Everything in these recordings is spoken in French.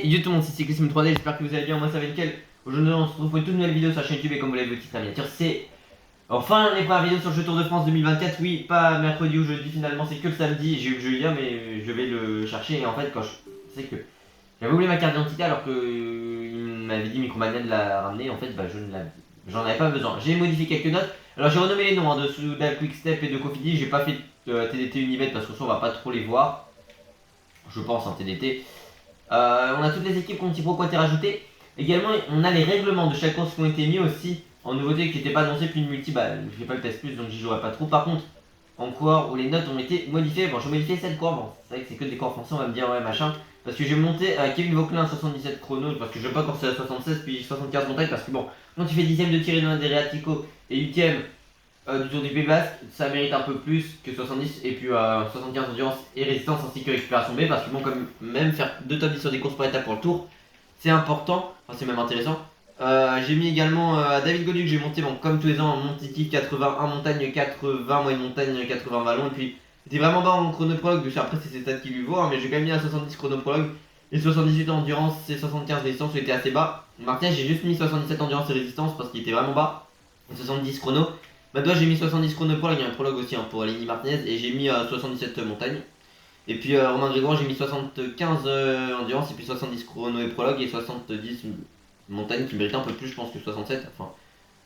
Et yo tout le monde, c'est Cyclisme 3D, j'espère que vous allez bien, moi ça va nickel. Aujourd'hui on se retrouve pour une toute nouvelle vidéo sur la chaîne YouTube et comme vous l'avez vu au titre, la miniature c'est enfin les premières vidéos sur le jeu Tour de France 2024. Oui, pas mercredi ou jeudi finalement, c'est que le samedi. J'ai eu le jeu hier mais je vais le chercher et en fait quand je sais que j'avais oublié ma carte d'identité alors que il m'avait dit Micromania de la ramener, en fait bah j'en avais pas besoin. J'ai modifié quelques notes, alors j'ai renommé les noms de Soudal Quickstep et de Cofidis. J'ai pas fait TDT Univet parce que ça on va pas trop les voir, je pense en TDT. On a toutes les équipes qui ont petit pro qui ont été rajoutées. Également, on a les règlements de chaque course qui ont été mis aussi en nouveauté qui n'étaient pas annoncées. Puis une multi, bah je fais pas le test plus donc j'y jouerai pas trop. Par contre, en coureur où les notes ont été modifiées, bon, j'ai modifié cette courbe. Bon, c'est vrai que c'est que des coureurs français, on va me dire ouais machin. Parce que j'ai monté à Kevin Vauquelin à 77 chrono, parce que je veux pas corser à 76 puis 75 montagne. Parce que bon, quand tu fais 10ème de Thierry Adriatico et 8ème du Tour du Pays Basque, ça mérite un peu plus que 70 et puis 75 endurance et résistance ainsi que récupération B parce que bon, comme même faire 2 top 10 sur des courses par étape pour le tour, c'est important, enfin c'est même intéressant. J'ai mis également à David Gaudu que j'ai monté bon, comme tous les ans en Montitif 81 montagne 80 moyenne montagne 80 vallon et puis c'était vraiment bas en chronoprologue, après c'est ses stats qui lui vaut hein, mais j'ai quand même mis à 70 chronoprologue et 78 endurance et 75 résistance, était assez bas. Martinez j'ai juste mis 77 endurance et résistance parce qu'il était vraiment bas et 70 chrono. Maintenant j'ai mis 70 chrono prologue, il y a un prologue aussi hein, pour Aligny Martinez et j'ai mis 77 montagne. Et puis Romain Grégoire j'ai mis 75 endurance et puis 70 chrono et prologue et 70 montagne qui mérite un peu plus je pense que 67, enfin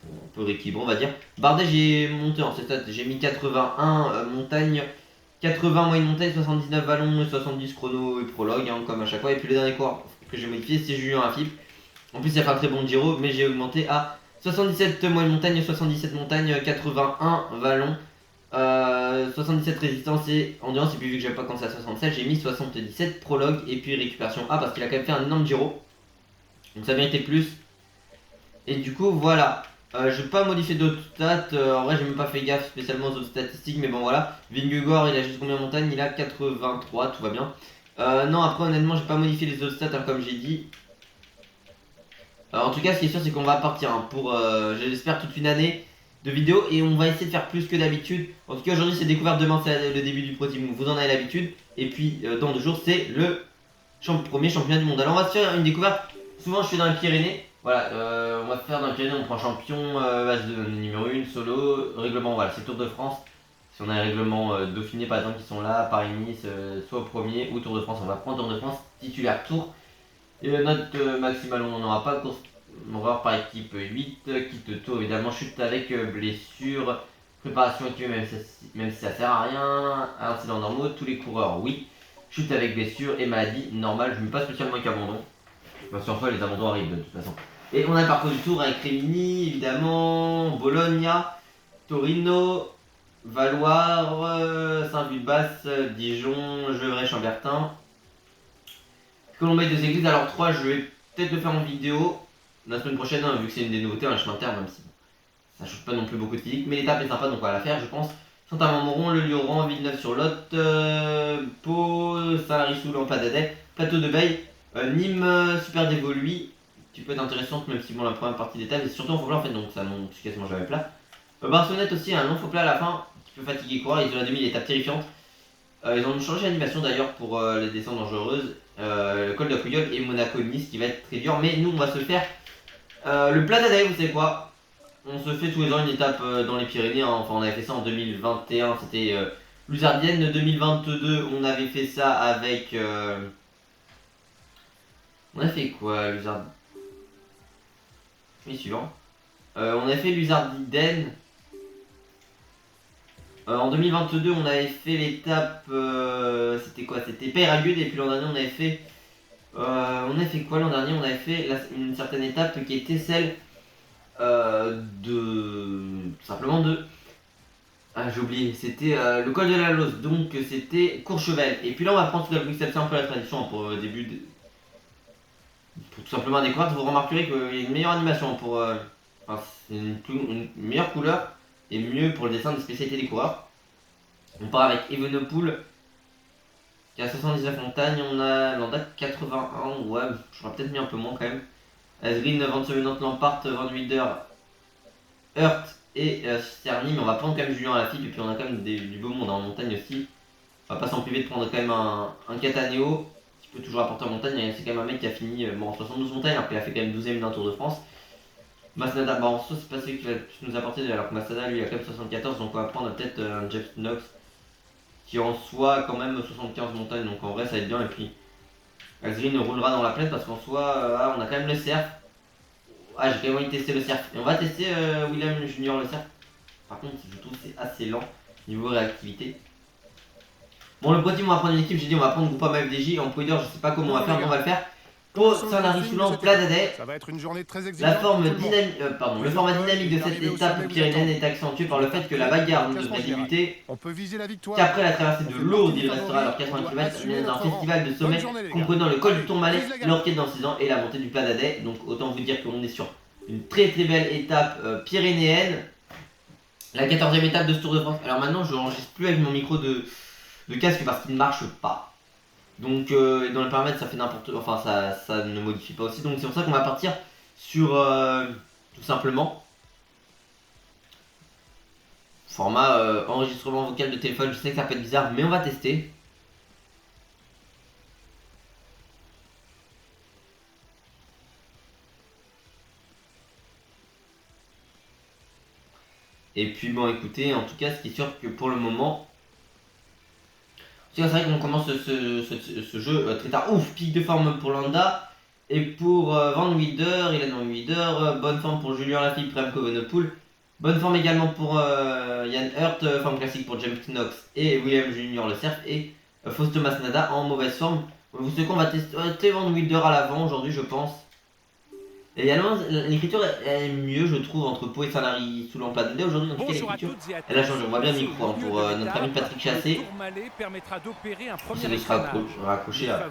un peu rééquilibré on va dire. Bardet j'ai monté en cette stats, j'ai mis 81 montagne, 80 moyenne montagne, 79 vallon et 70 chrono et prologue hein, comme à chaque fois. Et puis le dernier coureur que j'ai modifié c'est Julien Lafilippe. En plus il a fait un très bon Giro mais j'ai augmenté à 77 moyenne montagne, 77 montagne, 81 vallon, 77 résistance et endurance. Et puis vu que j'aime pas quand c'est à 67, j'ai mis 77 prologue et puis récupération A parce qu'il a quand même fait un énorme Giro. Donc ça méritait plus. Et du coup voilà. Je vais pas modifier d'autres stats. En vrai j'ai même pas fait gaffe spécialement aux autres statistiques. Mais bon voilà. Vingegaard il a juste combien de montagne? Il a 83, tout va bien. Non après honnêtement j'ai pas modifié les autres stats hein, comme j'ai dit. En tout cas, ce qui est sûr, c'est qu'on va partir hein, pour, j'espère, toute une année de vidéos et on va essayer de faire plus que d'habitude. En tout cas, aujourd'hui, c'est découverte, demain, c'est le début du Pro Team, vous en avez l'habitude. Et puis, dans 2 jours, c'est le premier championnat du monde. Alors, on va se faire une découverte. Souvent, je fais dans les Pyrénées. Voilà, on va faire dans les Pyrénées, on prend champion, base de numéro 1, solo, règlement, voilà, c'est Tour de France. Si on a les règlements Dauphiné par exemple qui sont là, Paris-Nice, soit au premier ou Tour de France, on va prendre Tour de France, titulaire Tour. Et la note maximale, on n'en aura pas. Course horreur par équipe 8. Quitte tour évidemment. Chute avec blessure. Préparation équipée même si ça sert à rien. Incident normaux. Tous les coureurs, oui. Chute avec blessure et maladie normale. Je ne mets pas spécialement avec abandon. Parce qu'en fait, les abandons arrivent de toute façon. Et on a le parcours du tour avec Rémini, évidemment. Bologna, Torino, Valoir, Saint-Vulbas, Dijon, Gevrey, Chambertin. Colombey des églises, alors 3 je vais peut-être le faire en vidéo la semaine prochaine hein, vu que c'est une des nouveautés, un chemin de terre même si ça change pas non plus beaucoup de physique, mais l'étape est sympa donc on va la faire je pense. Saint-Amand-Moron, Le Lioran, Villeneuve-sur-Lot, Pau, Saint-Lary-Sous, Lampadadais, Plateau de Beille, Nîmes, Super Dévoluy, qui peut être intéressante même si bon la première partie d'étape est surtout en faux plat en fait donc ça monte quasiment jamais plat. Barcelonnette aussi un long faux plat à la fin qui peut fatiguer quoi, ils ont la demi l'étape terrifiante. Ils ont changé l'animation d'ailleurs pour les descentes dangereuses. Le col de Puyol et Monaco-Nice qui va être très dur. Mais nous on va se faire le plat d'Adèle, vous savez quoi? On se fait tous les ans une étape dans les Pyrénées. Hein. Enfin on avait fait ça en 2021, c'était Luzardienne. 2022 on avait fait ça avec... On a fait quoi Luzardienne? Oui suivant. On a fait Luzardienne. En 2022, on avait fait l'étape. C'était quoi? C'était Peyragudes. Et puis l'an dernier, on avait fait. On a fait quoi l'an dernier? On avait fait une certaine étape qui était celle de. Tout simplement de. Ah, j'ai oublié. C'était le col de la Lose. Donc c'était Courchevel. Et puis là, on va prendre tout le c'est un peu la tradition hein, pour début. Pour tout simplement découvrir. Vous remarquerez qu'il y a une meilleure animation pour. Enfin, c'est une meilleure couleur et mieux pour le dessin des spécialités des coureurs. On part avec Evenepoel qui a 79 montagnes, on a Landa 81, ouais, j'aurais peut-être mis un peu moins quand même. Asgreen, Van Sevenant, Lampart, Van Wilder, Hurt et Sterny, mais on va prendre quand même Julien Alaphilippe et puis on a quand même du beau monde en montagne aussi. On va pas s'en priver de prendre quand même un Cataneo peut toujours apporter en montagne. C'est quand même un mec qui a fini en 72 montagnes alors qu'il a fait quand même 12ème d'un Tour de France. Masnada, bah en soi c'est pas celui qui va plus nous apporter alors que Masnada lui a quand même 74, donc on va prendre peut-être un Jeff Knox qui en soi quand même 75 montagnes, donc en vrai ça va être bien. Et puis Azrine roulera dans la plaine parce qu'en soi on a quand même le cerf. Ah, j'ai quand même envie de tester le cerf. Et on va tester William Junior le cerf. Par contre je trouve que c'est assez lent niveau réactivité. Bon, le pro team on va prendre une équipe, j'ai dit on va prendre Groupama FDJ. En poider je sais pas comment on va faire, mais on va le faire. Pour Saint-Lary Soulan Pladadais, Ça va être une journée très la exigeante forme pour tout le monde. dynamique, le format dynamique de cette étape pyrénéenne est accentué par le fait que la bagarre ne devrait débuter On peut viser la victoire. qu'après la traversée de l'Ourde. Il restera alors 80 km, mais dans un festival de sommet comprenant le col du Tourmalet, l'Orchid dans 6 ans et la montée du Pladadais. Donc autant vous dire qu'on est sur une très très belle étape pyrénéenne. La 14e étape de ce Tour de France. Alors maintenant je n'enregistre plus avec mon micro de casque parce qu'il ne marche pas. Donc dans les paramètres ça fait n'importe quoi, enfin ça ne modifie pas aussi. Donc c'est pour ça qu'on va partir sur tout simplement format enregistrement vocal de téléphone. Je sais que ça peut être bizarre mais on va tester. Et puis bon écoutez, en tout cas ce qui est sûr que pour le moment, c'est vrai qu'on commence ce jeu très tard. Ouf, pic de forme pour Landa. Et pour Van Wilder, il est dans Wilder. Bonne forme pour Julien Lafilippe, Remco Evenepoel. Bonne forme également pour Jan Hurt. Forme classique pour James Knox et William Junior le Cerf. Et Fausto Masnada en mauvaise forme. Vous savez qu'on va tester Van Wilder à l'avant aujourd'hui, je pense. Et également, l'écriture est mieux, je trouve, entre Pau et Saint-Lary Soulan Pladadais. Aujourd'hui, en tout cas, l'écriture, elle a changé. On voit bien le micro hein, pour notre ami Patrick Chassé. C'est de se raccrocher à un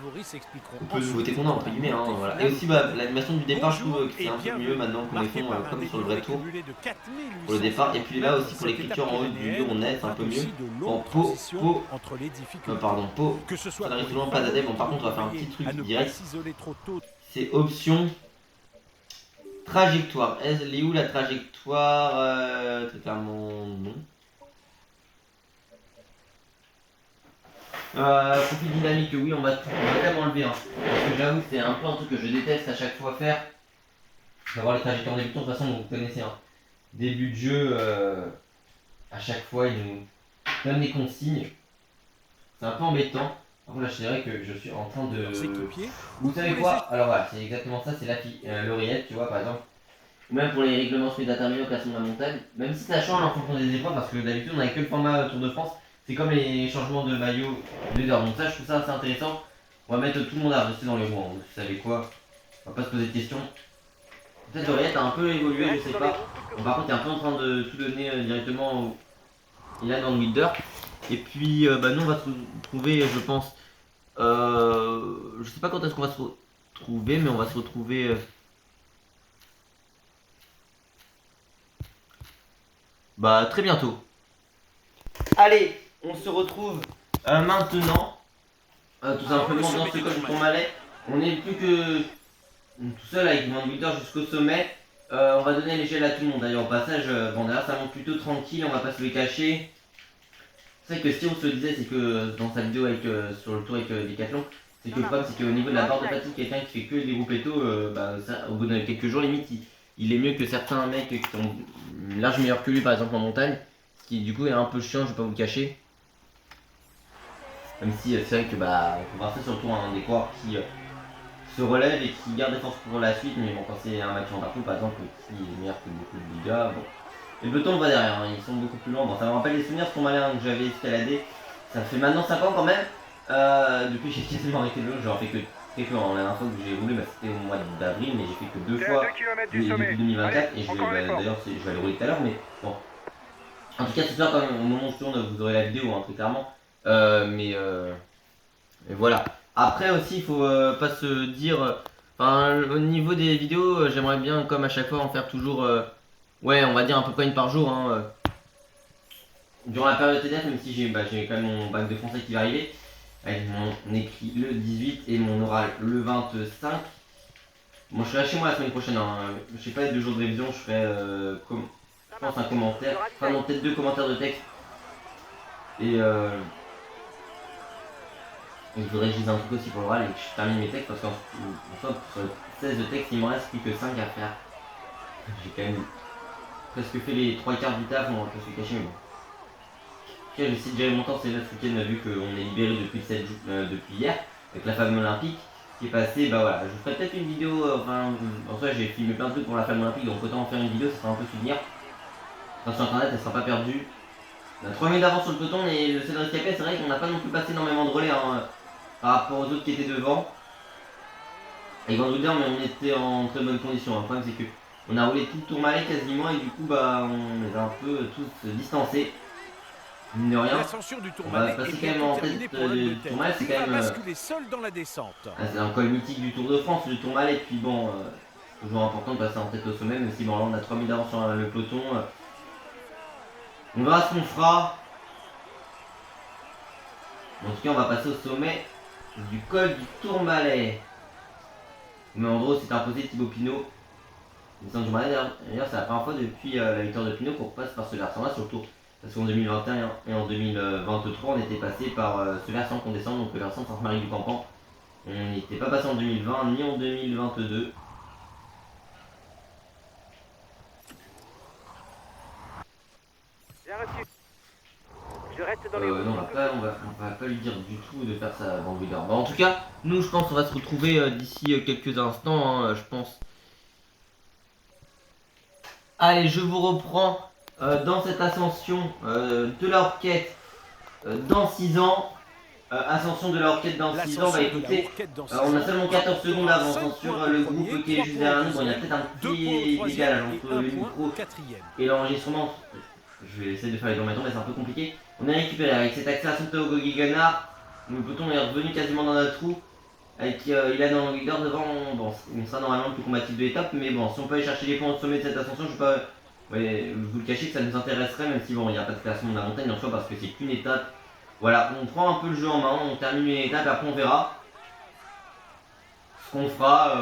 peu de nouveauté qu'on a, entre guillemets. Hein, voilà. Et aussi, l'animation du départ, je trouve que c'est un peu mieux maintenant qu'on les font comme sur le vrai tour pour le départ. Et puis là aussi, pour l'écriture en haut du dos, on est un peu mieux. En Pau, Saint-Lary Soulan Pladadais. Bon, par contre, on va faire un petit truc direct. C'est option. Trajectoire. Elle est où la trajectoire très clairement non. Profil dynamique, oui, on va quand même enlever. Hein. Parce que j'avoue que c'est un peu un truc que je déteste à chaque fois faire. D'avoir les trajectoires débutants, de toute façon, vous connaissez. Hein. Début de jeu, à chaque fois, il nous donne des consignes. C'est un peu embêtant. Par contre, là, je dirais que je suis en train de. Vous savez quoi? Alors voilà, c'est exactement ça, c'est l'oreillette, tu vois, par exemple. Ou même pour les règlements prédéterminés au classement de la montagne. Même si ça change en fonction des épreuves, parce que d'habitude, on n'avait que le format Tour de France. C'est comme les changements de maillot leader. Donc, ça, je trouve ça assez intéressant. On va mettre tout le monde à rester dans les roues. Hein. Vous savez quoi? On va pas se poser de questions. Peut-être l'oreillette a un peu évolué, je sais pas. Bon, par contre, il est un peu en train de tout donner directement. Il est dans le leader. Et puis, nous, on va se retrouver, je pense. Je sais pas quand est-ce qu'on va se retrouver, mais on va se retrouver. Très bientôt. Allez, on se retrouve maintenant. Tout simplement dans ce col du Tourmalet. On n'est plus que tout seul avec Van Wilder jusqu'au sommet. On va donner l'échelle à tout le monde. D'ailleurs, au passage, bon, d'ailleurs, ça monte plutôt tranquille. On va pas se le cacher. C'est vrai que si on se le disait, c'est que dans sa vidéo avec, sur le tour avec Decathlon, c'est que le problème, c'est qu'au niveau de la barre de fatigue, quelqu'un qui fait que des groupes éto, au bout de quelques jours, limite, il est mieux que certains mecs qui sont large meilleurs que lui, par exemple en montagne. Ce qui, du coup, est un peu chiant, je vais pas vous le cacher. Même si c'est vrai que, on peut voir ça sur le tour, des coureurs qui se relèvent et qui gardent des forces pour la suite. Mais bon, quand c'est un match en parcours, par exemple, qui est meilleur que beaucoup de gars, bon. Et le peloton va derrière, hein, ils sont beaucoup plus lents. Bon, ça me rappelle les souvenirs de Tourmalet que j'avais escaladé. Ça fait maintenant 5 ans quand même. Depuis j'ai quasiment arrêté le vélo, j'en fais que très peu. La dernière fois que j'ai roulé, c'était au mois d'avril, mais j'ai fait que 2 fois depuis 2024. Et d'ailleurs, je vais aller rouler tout à l'heure, mais bon. En tout cas, c'est sûr, quand même, au moment où je tourne, vous aurez la vidéo, hein, très clairement. Mais voilà. Après aussi, il faut pas se dire. Au niveau des vidéos, j'aimerais bien, comme à chaque fois, en faire toujours. Ouais, on va dire à peu près une par jour. Hein, durant la période TDF, même si j'ai quand même mon bac de français qui va arriver, avec mon écrit le 18 et mon oral le 25. Bon, je serai chez moi la semaine prochaine. Hein. Je sais pas, 2 jours de révision, je ferai je pense un commentaire. Enfin, non, peut-être 2 commentaires de texte. Et Il faudrait que je dise un truc aussi pour l'oral et que je termine mes textes parce qu'en soit sur 16 de textes il m'en reste plus que 5 à faire. J'ai quand même presque fait les 3 quarts du taf, on va pas se le cacher mais bon. En tout cas j'essaie de gérer mon temps ces 9 week-ends vu qu'on est libéré depuis, depuis hier avec la famille olympique qui est passée. Bah voilà, je vous ferai peut-être une vidéo, enfin en soi j'ai filmé plein de trucs pour la famille olympique donc autant en faire une vidéo, ça sera un peu souvenir. Enfin, sur internet elle sera pas perdue. On a 3 minutes d'avance sur le peloton et le Cédric Capet, c'est vrai qu'on n'a pas non plus passé énormément de relais hein, par rapport aux autres qui étaient devant. Et Van Wilder, mais on était en très bonne condition. Le problème c'est que on a roulé tout le Tourmalet quasiment et du coup bah on les a un peu tous distancés. Mine de rien. On va passer quand même en tête du Tourmalet, c'est quand même c'est un col mythique du Tour de France, le Tourmalet, puis bon c'est toujours important de passer en tête au sommet, même si bon là on a 3 minutes d'avance sur le peloton. On verra ce qu'on fera. En tout cas, on va passer au sommet du col du Tourmalet. Mais en gros, c'est imposé Thibaut Pinot. Descendre du Tourmalet, d'ailleurs, c'est la première fois depuis la victoire de Pinot qu'on passe par ce versant-là sur le tour. Parce qu'en 2021 et en 2023, on était passé par ce versant qu'on descend, donc le versant de Sainte-Marie-du-Campan. On n'était pas passé en 2020 ni en 2022. Bien reçu. Je reste dans les Non, on va pas lui dire du tout de faire ça avant Wilder. Bah, en tout cas, nous, je pense qu'on va se retrouver d'ici quelques instants, hein, je pense. Allez, je vous reprends dans cette ascension de la Horquette dans 6 ans. Ascension de la Horquette dans 6 ans, bah écoutez, on a seulement 14 secondes d'avance hein, sur le groupe qui est juste derrière nous. Bon, il y a peut-être un petit décalage entre le micro et l'enregistrement. Je vais essayer de faire les tours mais c'est un peu compliqué. On est récupéré avec cette accélération de Tao Gegenhardt. Le peloton est revenu quasiment dans notre trou. Avec Ilan en leader devant, bon, on sera normalement le plus combatif de l'étape, mais bon, si on peut aller chercher les points au sommet de cette ascension, je ne vais pas vous le cacher que ça nous intéresserait, même si bon, il n'y a pas de classement de la montagne en soi parce que c'est qu'une étape. Voilà, on prend un peu le jeu en main, on termine une étape, après on verra ce qu'on fera.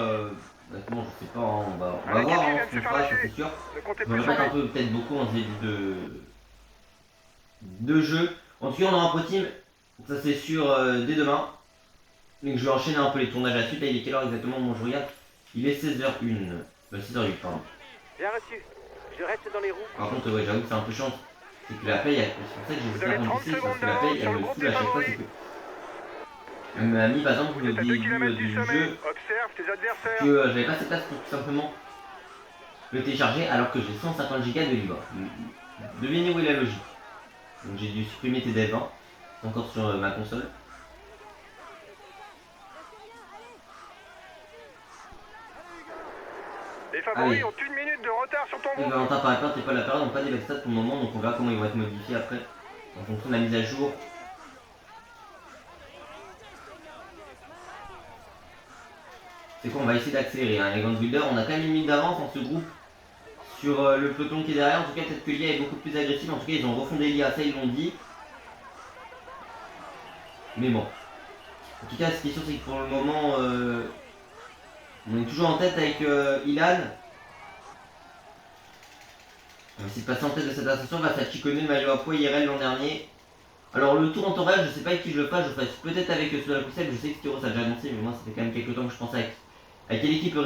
Honnêtement, je sais pas, hein, on va voir hein, ce qu'on fera, ça c'est sûr. Je me répète un peu, peut-être beaucoup en ce début de jeu. En tout cas, on aura un pro team, ça c'est sûr, dès demain. Donc je vais enchaîner un peu les tournages à suite. Là, il est quelle heure exactement? Bon, je regarde. Il est 16h01. 16h08, pardon. Bien reçu. Je reste dans les roues. Par contre, ouais, j'avoue que c'est un peu chiant. C'est que la paye, c'est pour ça que j'ai ça remplissé, parce que la paye, elle me saoule à chaque fois. C'est que. Elle m'a mis, par exemple, au début du jeu, que j'avais pas cette place pour tout simplement le télécharger, alors que j'ai 150 Go de libre. Devinez où est la logique. Donc j'ai dû supprimer TDF 20. C'est encore sur ma console. Les favoris ont 1 minute de retard sur ton groupe. Valentin par rapport, t'es pas la période, donc pas des stats pour le moment, donc on verra comment ils vont être modifiés après, en fonction de la mise à jour. C'est quoi, on va essayer d'accélérer, hein. Les Van Wilder, on a quand même une minute d'avance en ce groupe sur le peloton qui est derrière. En tout cas, peut-être que l'IA est beaucoup plus agressif, en tout cas ils ont refondé l'IA, ça ils l'ont dit. Mais bon. En tout cas, ce qui est sûr, c'est que pour le moment, on est toujours en tête avec Ilan. On va essayer de passer en tête de cette ascension face à Chicone, le maillot à poids IRL l'an dernier. Alors le tour en tourage, je sais pas avec qui je le ferai, je ferai peut-être avec Soda Poussel, je sais que Styros a déjà annoncé, mais moi ça fait quand même quelques temps que je pensais à quelle équipe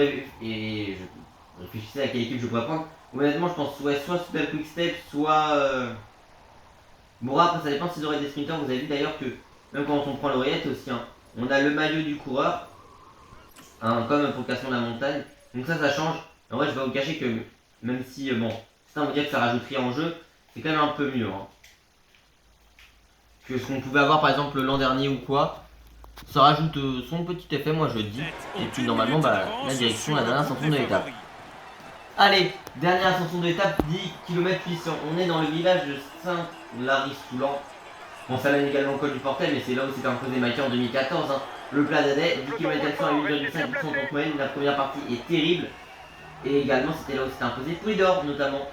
et je réfléchissais à quelle équipe je pourrais prendre. Honnêtement je pense soit Soda Quickstep, soit bon après ça dépend s'ils auraient des sprinters. Vous avez vu d'ailleurs que même quand on prend l'oreillette aussi, hein, on a le maillot du coureur, hein, comme pour le classement de la montagne, donc ça change. En vrai je vais vous cacher que même si bon, ça on va dire que ça rajoute rien en jeu, c'est quand même un peu mieux. Hein. Que ce qu'on pouvait avoir par exemple l'an dernier ou quoi. Ça rajoute son petit effet, moi je dis. Et puis normalement, bah, la direction, la dernière ascension de l'étape. Allez, dernière ascension de l'étape, 10 km 800. On est dans le village de Saint-Lary-Soulan. Bon, ça mène également au col du Portel, mais c'est là où s'était imposé Maïka en 2014. Hein. Le plat d'Adet, 10 km 400 à 8,5% contre moyenne. La première partie est terrible. Et également, c'était là où s'était imposé Pouidor, notamment.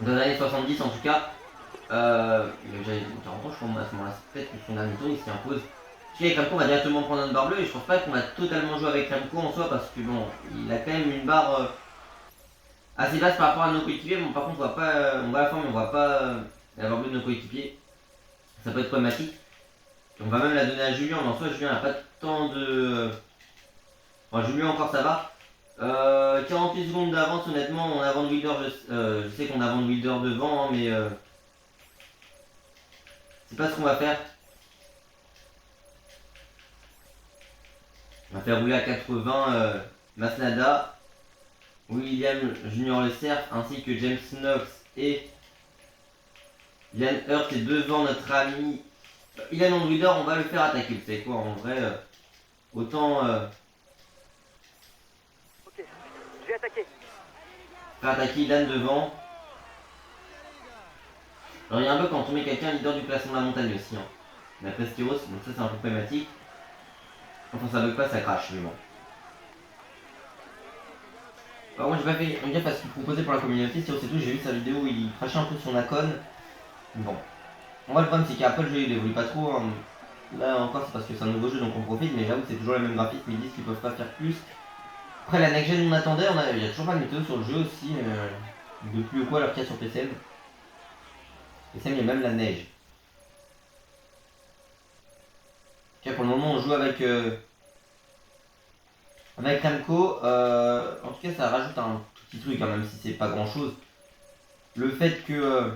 Dans les années 70 en tout cas. J'avais 40 ans, je crois, à ce moment-là. C'est peut-être que son dernier tour, il s'y impose. Avec Remco, on va directement prendre une barre bleue et je pense pas qu'on va totalement jouer avec Remco en soi parce que bon, il a quand même une barre assez basse par rapport à nos coéquipiers. Bon, par contre, on voit pas, on voit la forme, mais on voit pas la barre bleue de nos coéquipiers. Ça peut être problématique. On va même la donner à Julien, mais en soi Julien n'a pas tant de... Enfin Julien encore ça va. 48 secondes d'avance, honnêtement, on a Van Wilder, je sais qu'on a Van Wilder devant, hein, mais c'est pas ce qu'on va faire. On va faire rouler à 80 Masnada, William Junior Le Cerf, ainsi que James Knox et Ian Hurt est devant notre ami Ilan Van Wilder. On va le faire attaquer, vous savez quoi, en vrai, autant Ok, j'ai attaqué. faire attaquer Ilan devant. Alors il y a un bug quand on met quelqu'un leader du classement de la montagne aussi. Hein. Mais après Styros, donc ça c'est un peu problématique. Enfin ça bug pas, ça crache, mais bon. Alors moi j'ai pas fait gaffe à ce qu'il proposait pour la communauté, Styros et tout, j'ai vu sa vidéo où il crachait un peu son Akon. Bon. Moi le problème c'est qu'Apple le jeu il évolue pas trop. Hein. Là encore c'est parce que c'est un nouveau jeu donc on profite, mais j'avoue que c'est toujours le même graphisme, ils disent qu'ils peuvent pas faire plus. Après la next gen on attendait, il y a toujours pas de météo sur le jeu aussi. De plus ou quoi alors qu'il y a sur PCM. PCM il y a même la neige. Okay, pour le moment on joue avec Ramco, en tout cas ça rajoute un tout petit truc, hein, même si c'est pas grand chose. Le fait que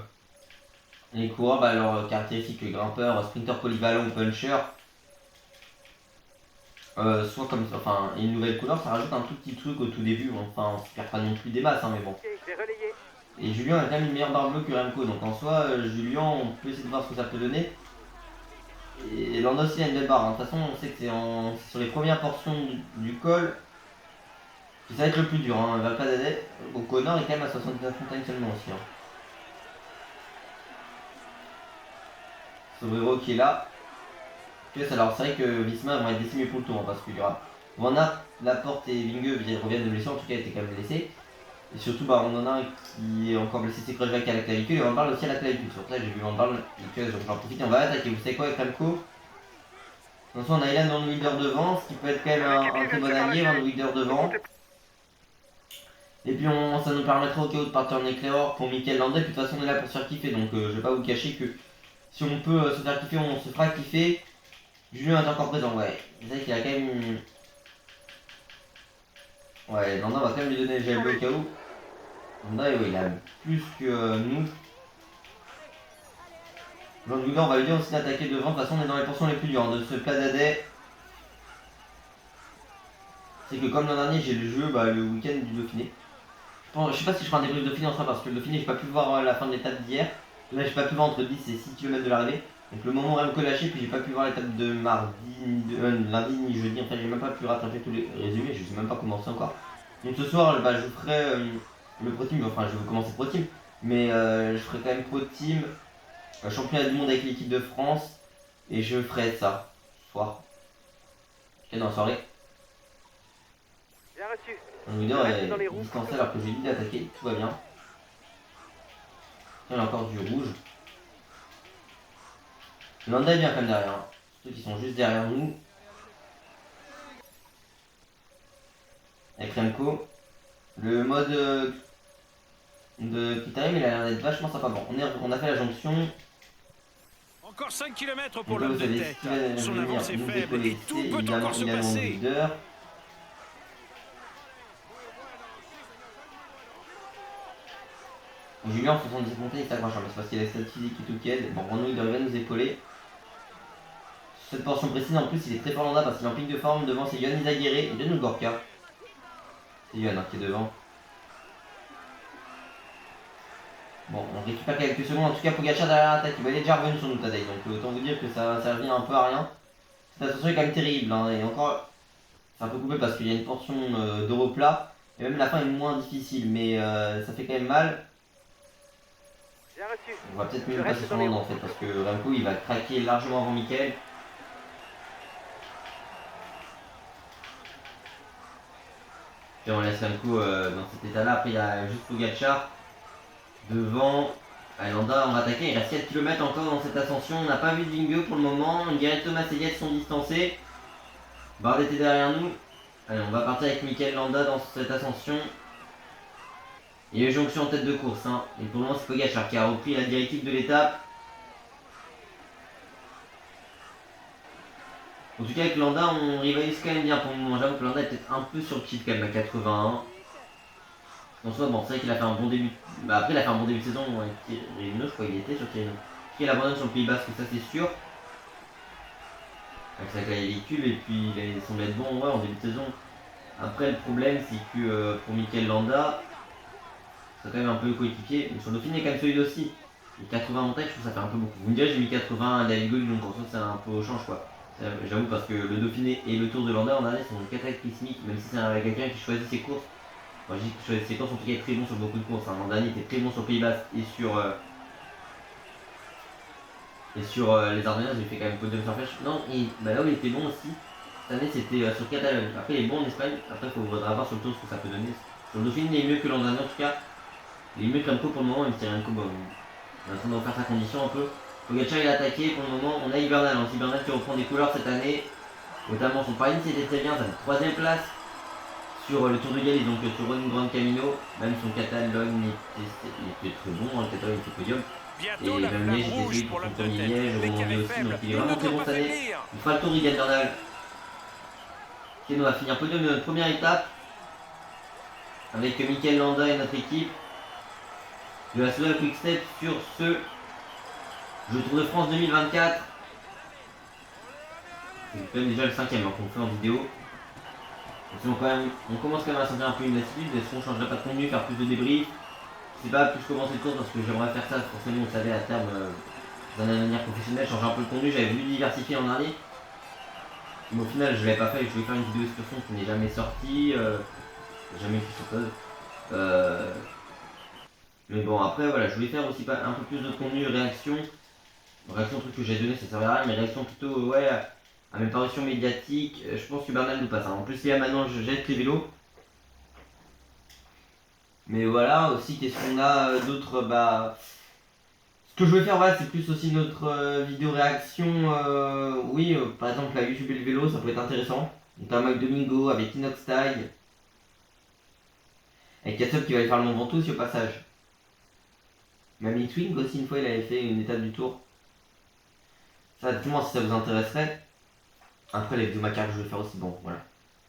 les coureurs, bah, leurs caractéristiques grimpeur, sprinter polyvalent ou puncher, soit comme ça, enfin une nouvelle couleur, ça rajoute un tout petit truc au tout début. Enfin on se perd pas non plus des masses, hein, mais bon. Ok, j'ai relayé. Et Julien a quand même une meilleure barre bleue que Remco, donc en soi, Julien, on peut essayer de voir ce que ça peut donner. Et Lando aussi a une belle barre, hein. De toute façon, on sait que c'est sur les premières portions du col que ça va être le plus dur. Hein. Valpa d'Adé, au Connor est quand même à 79 montagnes seulement aussi. Hein. Sobrero qui est là. Alors c'est vrai que Visma vont être décimés pour le tour, hein, parce qu'il y aura Van Aert, Laporte et Vinge reviennent de blessure, en tout cas était quand même blessé. Et surtout, bah, on en a un qui est encore blessé, c'est Krojvac à la clavicule, et Van Barle aussi à la clavicule. Sur ça, j'ai vu Van Barle, donc j'en profite, on va attaquer. Vous savez quoi avec Remco? Attention, on a Ilan Van Wilder devant, ce qui peut être quand même un très bon allié, Van Wilder devant. Et puis ça nous permettra au cas où de partir en éclaireur pour Michael Landais, puis de toute façon on est là pour se faire kiffer, donc je vais pas vous cacher que si on peut se faire kiffer, on se fera kiffer. Julien est encore présent, ouais. Vous savez qu'il a quand même... Ouais, Landa va quand même lui donner le GLB au cas où. Landa, ouais, il a plus que nous. Jean Dugan, on va lui dire aussi d'attaquer devant. De toute façon, on est dans les portions les plus dures de ce plat d'Adet. C'est que comme l'an dernier, j'ai le jeu le week-end du Dauphiné. Je sais pas si je ferai un débrief Dauphiné en soi parce que le Dauphiné, j'ai pas pu voir la fin de l'étape d'hier. Là, j'ai pas pu voir entre 10 et 6 km de l'arrivée. Donc le moment où Remco lâché, puis j'ai pas pu voir l'étape de mardi, ni de lundi, ni jeudi. Enfin, j'ai même pas pu rattraper tous les résumés, je sais même pas comment c'est encore. Donc ce soir, je vous ferai le Pro Team, enfin je vais commencer Pro Team, mais je ferai quand même Pro Team, championnat du monde avec l'équipe de France, et je ferai ça ce soir. Ok, dans la soirée. Bien reçu. Le leader est distancé alors que j'ai dit d'attaquer, tout va bien. Il y a encore du rouge. Landa est bien comme derrière, hein. Ceux qui sont juste derrière nous. Avec Remco. Le mode de Critérium, il a l'air d'être vachement sympa. Bon, on a fait la jonction. Encore 5 km pour Donc l'homme là, de vous tête. savez, Son avance est faible et tout peut évidemment, encore se il a mon passer. leader. Julien, en 70 montées, il s'accroche, mais c'est parce qu'il a la stat physique et tout qui aide. Bon, Renaud, il devrait nous épauler. Sur cette portion précise, en plus, il est très fort Landa parce qu'il est en pic de forme. Devant, c'est Yohann Izaguirre et Denis Gorka. C'est Yohann qui est devant. Bon, on récupère quelques secondes. En tout cas, Pogacar derrière l'attaque. Il est déjà revenu sur nous, Tadej. Donc, autant vous dire que ça va servir un peu à rien. Cette ascension est quand même terrible. Hein, et encore, c'est un peu coupé parce qu'il y a une portion d'Europlat. Et même la fin est moins difficile, mais ça fait quand même mal. Bien reçu. On va peut-être mieux passer sur Landa en fait, parce que Remco il va craquer largement avant Michael. Et on laisse Remco dans cet état là. Après il y a juste Pogacar devant. Allez, Landa, on va attaquer. Il reste 4 km encore dans cette ascension. On n'a pas vu de Vingegaard pour le moment. Guéret, Thomas et Yates sont distancés. Bardet est derrière nous. Allez, on va partir avec Michael Landa dans cette ascension. Il y a eu jonction en tête de course. Hein. Et pour le moment, c'est Pogacar qui a repris la directive de l'étape. En tout cas, avec Landa, on rivalise quand même bien pour le moment. J'avoue que Landa est peut-être un peu sur le cheat quand même à 81. En soi, bon, c'est vrai qu'il a fait un bon début. Bah, après, il a fait un bon début de saison avec Tirreno, je crois qu'il était sur Tirreno. Il abandonne sur le Pays Basque, ça c'est sûr. Avec sa clavicule, et puis il semble être bon ouais, en début de saison. Après, le problème, c'est que pour Mikel Landa, c'est quand même un peu coéquipier. Mais sur le Dauphiné, il est quand même solide aussi. Et 80 montages, je trouve que ça fait un peu beaucoup. Vous me direz, j'ai mis 80 à David Gold, donc en soi, c'est un peu au change quoi. J'avoue, parce que le Dauphiné et le Tour de Landa en année sont cataclysmiques, même si c'est quelqu'un qui choisit ses courses. Moi, je dis qu'il choisit ses courses, en tout cas, il est très bon sur beaucoup de courses. L'an dernier, il était très bon sur Pays Basque et sur les Ardennes, il fait quand même podium sur flèche. Non, bah là où il était bon aussi, cette année, c'était sur Catalogne. Après, il est bon en Espagne. Après, il faudra voir sur le Tour ce que ça peut donner. Sur le Dauphiné, il est mieux que l'an dernier en tout cas. Il est mieux que Remco pour le moment, même si Remco, bon, on est en train de refaire sa condition un peu. Pogacar il a attaqué pour le moment, on a Hibernal, hein. Hibernal qui reprend des couleurs cette année, notamment son Paris c'était très bien, ça fait 3ème place sur le Tour de Galie, donc sur une grande Camino, même son Catalogne il était très bon, le Catalogne était podium. Bientôt Et la même flamme Liège était rouge solide pour pour son l'homme de premier tête. Liège, L'écart Romandie est aussi, donc faible. il est Il ne vraiment très doit bon pas cette année. faiblir. Il fera le Tour Hibernal. Qui nous va finir podium de notre première étape avec Mikel Landa et notre équipe de la Soudal Quick Step sur ce Jeu Tour de France 2024. C'est quand même déjà le 5ème qu'on fait en vidéo. On commence quand même à sentir un peu une lassitude. Est-ce qu'on changerait pas de contenu, faire plus de débriefs? Je sais pas plus commencer le cours parce que j'aimerais faire ça forcément, vous savez, à terme dans un avenir professionnel, changer un peu le contenu. J'avais voulu diversifier l'an dernier. Mais au final, je l'avais pas fait. Je voulais faire une vidéo excursion qui n'est jamais sortie. Jamais pris sur pause. Mais bon, après, voilà, je voulais faire aussi un peu plus de contenu, réaction. Réaction, truc que j'ai donné, ça servira à rien, mais réaction plutôt, ouais, à mes parutions médiatiques. Je pense que Bernal nous passe. Hein. En plus, là, maintenant, je jette les vélos. Mais voilà, aussi, qu'est-ce qu'on a d'autre bah... Ce que je vais faire, voilà, c'est plus aussi notre vidéo réaction. Oui, par exemple, la YouTube et le vélo, ça peut être intéressant. Notamment avec Domingo, avec Inox Tag. Avec Katsop qui va aller faire le Mont Ventoux aussi au passage. Même X-Wing aussi, une fois, il avait fait une étape du tour. Ça, dites-moi si ça vous intéresserait. Après, les vidéos Macar que je vais faire aussi, bon, voilà.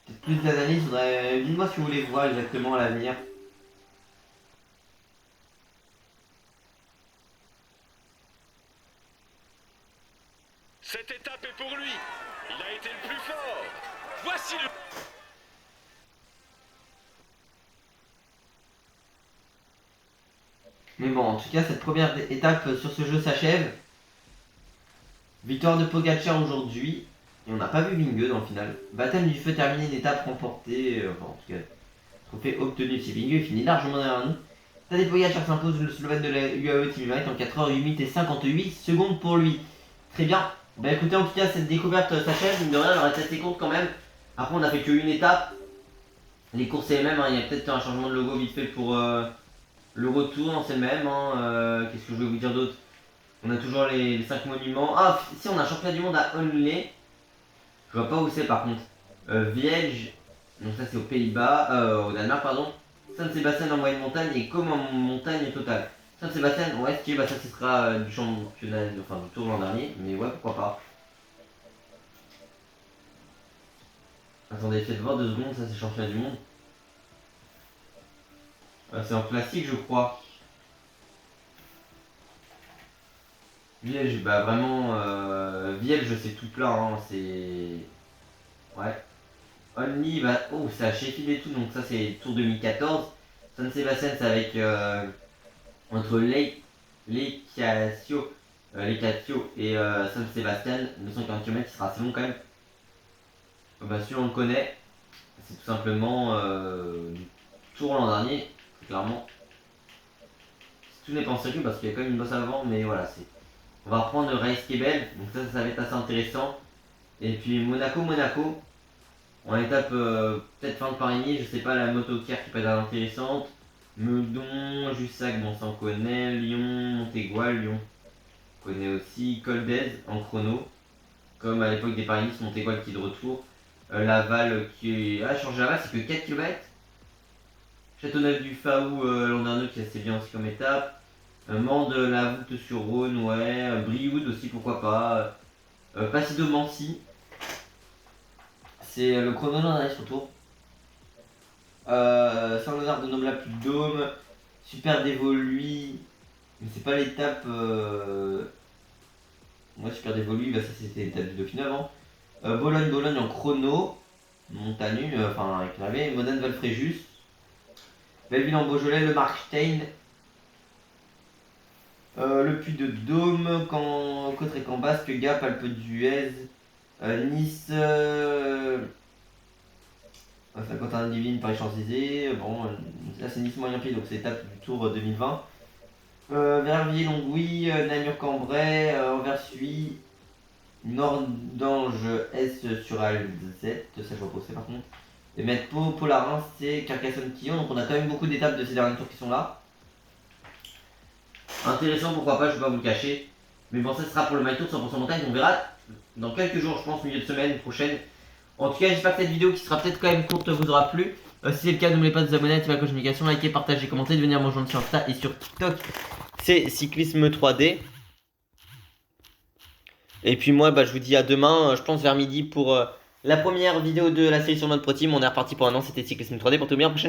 Peut-être plus d'analyse, faudrait... Dites-moi si vous voulez voir exactement à l'avenir. Cette étape est pour lui. Il a été le plus fort. Voici le... Mais bon, en tout cas, cette première étape sur ce jeu s'achève. Victoire de Pogacar aujourd'hui. Et on n'a pas vu Vingegaard dans le final. Baptême du feu terminé, une étape remportée. Enfin, en tout cas, trophée obtenu. Si Vingegaard finit largement derrière nous. Tadej Pogacar s'impose le Slovène de la UAE Team United en 4h08 et 58 secondes pour lui. Très bien. Bah écoutez, en tout cas, cette découverte s'achève. Mine de rien, on reste assez compte quand même. Après, on a fait qu'une étape. Les courses c'est les mêmes. Hein. Il y a peut-être un changement de logo vite fait pour le retour. Non, c'est le même. Hein. Qu'est-ce que je vais vous dire d'autre? On a toujours les 5 monuments. Ah, si, on a un championnat du monde à Onley. Je vois pas où c'est par contre. Viège. Donc ça c'est aux Pays-Bas. Au Danemark, pardon. Saint-Sébastien en moyenne montagne et comme en montagne totale. Saint-Sébastien, ouais, ce bah ça ce sera du championnat, enfin du tour l'an dernier, mais ouais, pourquoi pas. Attendez, faites voir 2 secondes, ça c'est championnat du monde. C'est en classique, je crois. Viège, bah vraiment, Viège, c'est tout plat, hein, c'est. Ouais. Only, bah, oh, c'est à Sheffield et tout, donc ça c'est Tour 2014. San Sébastien, c'est avec entre Lecatio et San Sébastien, 240 km, il sera assez long quand même. Bah, celui on le connaît, c'est tout simplement du Tour l'an dernier, clairement. Tout n'est pas en circuit parce qu'il y a quand même une bosse avant, mais voilà, c'est. On va reprendre le Race Kebel, donc ça va être assez intéressant. Et puis Monaco, en étape peut-être fin de Paris, je sais pas, la motocar qui peut être intéressante. Meudon, Jussac, bon ça on connaît. Lyon, Montégoal, Lyon. On connaît aussi Col d'Aise en chrono. Comme à l'époque des Paris-Nice, Montégoal qui est de retour. Laval qui est. Ah, sur Laval, c'est que 4 km. Châteauneuf du Faou l'an dernier qui est assez bien aussi comme étape. Mende la voûte sur Rhône, ouais. Brioude aussi, pourquoi pas. Placido Mancy. c'est le chrono dans Nice Retour. Sans l'honneur de Nobla plus de Dôme. Super dévolui. Mais c'est pas l'étape. Moi, super dévolui, bah, ça c'était l'étape du Dauphiné avant. Bologne en chrono. Montanu, enfin avec Navé. Modane Valfréjus. Belleville en Beaujolais, le Markstein. Le Puy de Dôme, Cautrec en Basque, Gap, Alpe d'Huez, Nice, Saint-Quentin-de-Yvelines, Paris-Champs-Élysées. Bon, là c'est Nice moyen pied, donc c'est l'étape du Tour 2020. Verviers-Longwy, Namur-Cambrai, Anvers-Suy, Nordange S sur Alzette, ça je vois pas où c'est par contre. Et Medpo, Polarin, c'est Carcassonne-Quillon, donc on a quand même beaucoup d'étapes de ces derniers tours qui sont là. Intéressant, pourquoi pas, je vais pas vous le cacher. Mais bon, ça sera pour le My Tour 100% montagne. On verra dans quelques jours, je pense, milieu de semaine prochaine. En tout cas, j'espère que cette vidéo qui sera peut-être quand même courte vous aura plu. Si c'est le cas, n'oubliez pas de vous abonner, activer la cloche de notification, liker, partager, commenter, de venir me rejoindre sur Insta et sur TikTok. C'est Cyclisme 3D. Et puis moi, bah, je vous dis à demain, je pense vers midi pour la première vidéo de la série sur notre pro team. On est reparti pour un an, c'était Cyclisme 3D. Pour tout bien, prochaine.